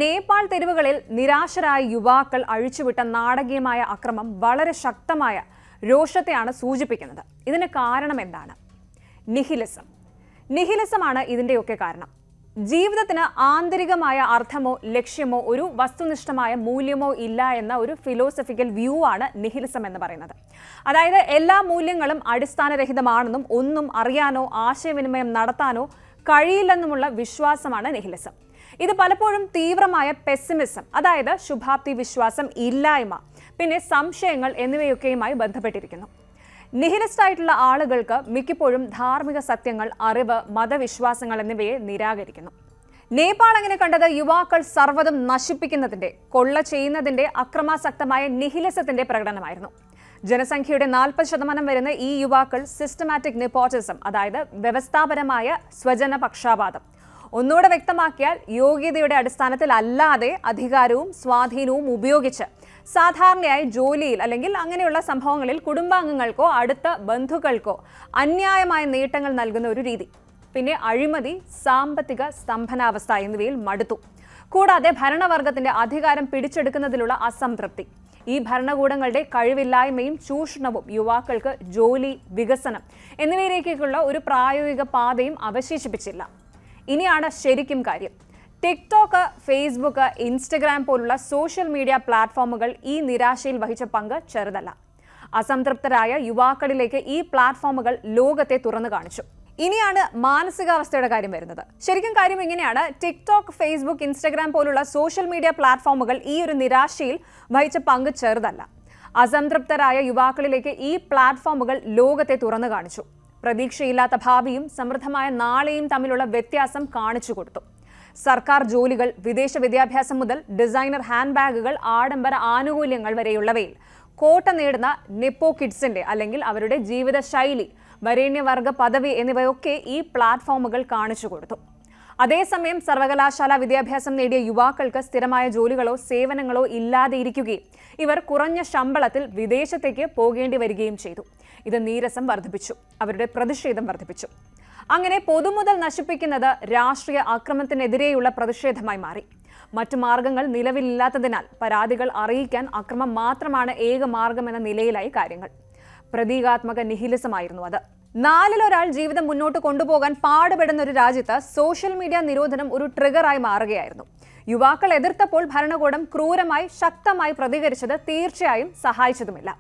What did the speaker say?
നേപ്പാൾ തെരുവുകളിൽ നിരാശരായ യുവാക്കൾ അഴിച്ചുവിട്ട നാടകീയമായ അക്രമം വളരെ ശക്തമായ രോഷത്തെയാണ് സൂചിപ്പിക്കുന്നത്. ഇതിന് കാരണം എന്താണ്? നിഹിലിസമാണ് ഇതിൻ്റെയൊക്കെ കാരണം. ജീവിതത്തിന് ആന്തരികമായ അർത്ഥമോ ലക്ഷ്യമോ ഒരു വസ്തുനിഷ്ഠമായ മൂല്യമോ ഇല്ല എന്ന ഒരു ഫിലോസഫിക്കൽ വ്യൂ ആണ് നിഹിലിസം എന്ന് പറയുന്നത്. അതായത് എല്ലാ മൂല്യങ്ങളും അടിസ്ഥാനരഹിതമാണെന്നും ഒന്നും അറിയാനോ ആശയവിനിമയം നടത്താനോ കഴിയില്ലെന്നുമുള്ള വിശ്വാസമാണ് നിഹിലിസം. ഇത് പലപ്പോഴും തീവ്രമായ പെസിമിസം, അതായത് ശുഭാപ്തി വിശ്വാസം, ഇല്ലായ്മ, പിന്നെ സംശയങ്ങൾ എന്നിവയൊക്കെയുമായി ബന്ധപ്പെട്ടിരിക്കുന്നു. നിഹിലിസ്റ്റ് ആയിട്ടുള്ള ആളുകൾക്ക് മിക്കപ്പോഴും ധാർമ്മിക സത്യങ്ങൾ, അറിവ്, മതവിശ്വാസങ്ങൾ എന്നിവയെ നിരാകരിക്കുന്നു. നേപ്പാൾ അങ്ങനെ കണ്ടത് യുവാക്കൾ സർവ്വതും നശിപ്പിക്കുന്നതിന്റെ, കൊള്ള ചെയ്യുന്നതിന്റെ അക്രമാസക്തമായ നിഹിലിസത്തിന്റെ പ്രകടനമായിരുന്നു. ജനസംഖ്യയുടെ 40% വരുന്ന ഈ യുവാക്കൾ സിസ്റ്റമാറ്റിക് നെപ്പോട്ടിസം, അതായത് വ്യവസ്ഥാപരമായ സ്വജന പക്ഷാപാതം, ഒന്നുകൂടെ വ്യക്തമാക്കിയാൽ യോഗ്യതയുടെ അടിസ്ഥാനത്തിൽ അല്ലാതെ അധികാരവും സ്വാധീനവും ഉപയോഗിച്ച് സാധാരണയായി ജോലിയിൽ അല്ലെങ്കിൽ അങ്ങനെയുള്ള സംഭവങ്ങളിൽ കുടുംബാംഗങ്ങൾക്കോ അടുത്ത ബന്ധുക്കൾക്കോ അന്യായമായ നേട്ടങ്ങൾ നൽകുന്ന ഒരു രീതി. പിന്നെ അഴിമതി, സാമ്പത്തിക സ്തംഭനാവസ്ഥ എന്നിവയിൽ മടുത്തു. കൂടാതെ ഭരണവർഗത്തിന്റെ അധികാരം പിടിച്ചെടുക്കുന്നതിലുള്ള അസംതൃപ്തി. ഈ ഭരണകൂടങ്ങളുടെ കഴിവില്ലായ്മയും ചൂഷണവും യുവാക്കൾക്ക് ജോലി, വികസനം എന്നിവയിലേക്കുള്ള ഒരു പ്രായോഗിക പാതയും അവശേഷിപ്പിച്ചില്ല. ഇനിയാണ് ശരിക്കും കാര്യം. ടിക്ടോക്ക്, ഫേസ്ബുക്ക്, ഇൻസ്റ്റഗ്രാം പോലുള്ള സോഷ്യൽ മീഡിയ പ്ലാറ്റ്ഫോമുകൾ ഈ നിരാശയിൽ വഹിച്ച പങ്ക് ചെറുതല്ല. അസംതൃപ്തരായ യുവാക്കളിലേക്ക് ഈ പ്ലാറ്റ്ഫോമുകൾ ലോകത്തെ തുറന്നു കാണിച്ചു. ഇനിയാണ് മാനസികാവസ്ഥയുടെ കാര്യം വരുന്നത്. ശരിക്കും കാര്യം ഇങ്ങനെയാണ്. ടിക്ടോക്ക്, ഫേസ്ബുക്ക്, ഇൻസ്റ്റഗ്രാം പോലുള്ള സോഷ്യൽ മീഡിയ പ്ലാറ്റ്ഫോമുകൾ ഈ ഒരു നിരാശയിൽ വഹിച്ച പങ്ക് ചെറുതല്ല. അസംതൃപ്തരായ യുവാക്കളിലേക്ക് ഈ പ്ലാറ്റ്ഫോമുകൾ ലോകത്തെ തുറന്നു കാണിച്ചു. പ്രതീക്ഷയില്ലാത്ത ഭാവിയും സമൃദ്ധമായ നാളെയും തമ്മിലുള്ള വ്യത്യാസം കാണിച്ചു കൊടുത്തു. സർക്കാർ ജോലികൾ, വിദേശ വിദ്യാഭ്യാസം മുതൽ ഡിസൈനർ ഹാൻഡ് ബാഗുകൾ, ആഡംബര ആനുകൂല്യങ്ങൾ വരെയുള്ളവയിൽ കോട്ട നേടുന്ന നെപ്പോ കിഡ്സിന്റെ അല്ലെങ്കിൽ അവരുടെ ജീവിതശൈലി, വരേണ്യവർഗ പദവി എന്നിവയൊക്കെ ഈ പ്ലാറ്റ്ഫോമുകൾ കാണിച്ചു കൊടുത്തു. അതേസമയം സർവകലാശാല വിദ്യാഭ്യാസം നേടിയ യുവാക്കൾക്ക് സ്ഥിരമായ ജോലികളോ സേവനങ്ങളോ ഇല്ലാതെ ഇരിക്കുകയും ഇവർ കുറഞ്ഞ ശമ്പളത്തിൽ വിദേശത്തേക്ക് പോകേണ്ടി വരികയും ചെയ്തു. ഇത് നീരസം വർദ്ധിപ്പിച്ചു, അവരുടെ പ്രതിഷേധം വർദ്ധിപ്പിച്ചു. അങ്ങനെ പൊതുമുതൽ നശിപ്പിക്കുന്നത് രാഷ്ട്രീയ ആക്രമണത്തിനെതിരെയുള്ള പ്രതിഷേധമായി മാറി. മറ്റു മാർഗങ്ങൾ നിലവിലില്ലാത്തതിനാൽ പരാതികൾ അറിയിക്കാൻ അക്രമം മാത്രമാണ് ഏക മാർഗമെന്ന നിലയിലായി കാര്യങ്ങൾ. പ്രതീകാത്മക നിഹിലിസമായിരുന്നു അത്. 4 ജീവിതം മുന്നോട്ട് കൊണ്ടുപോകാൻ പാടുപെടുന്ന ഒരു രാജ്യത്ത് സോഷ്യൽ മീഡിയ നിരോധനം ഒരു ട്രിഗറായി മാറുകയായിരുന്നു. യുവാക്കൾ എതിർത്തപ്പോൾ ഭരണകൂടം ക്രൂരമായി ശക്തമായി പ്രതികരിച്ചത് തീർച്ചയായും സഹായിച്ചതുമില്ല.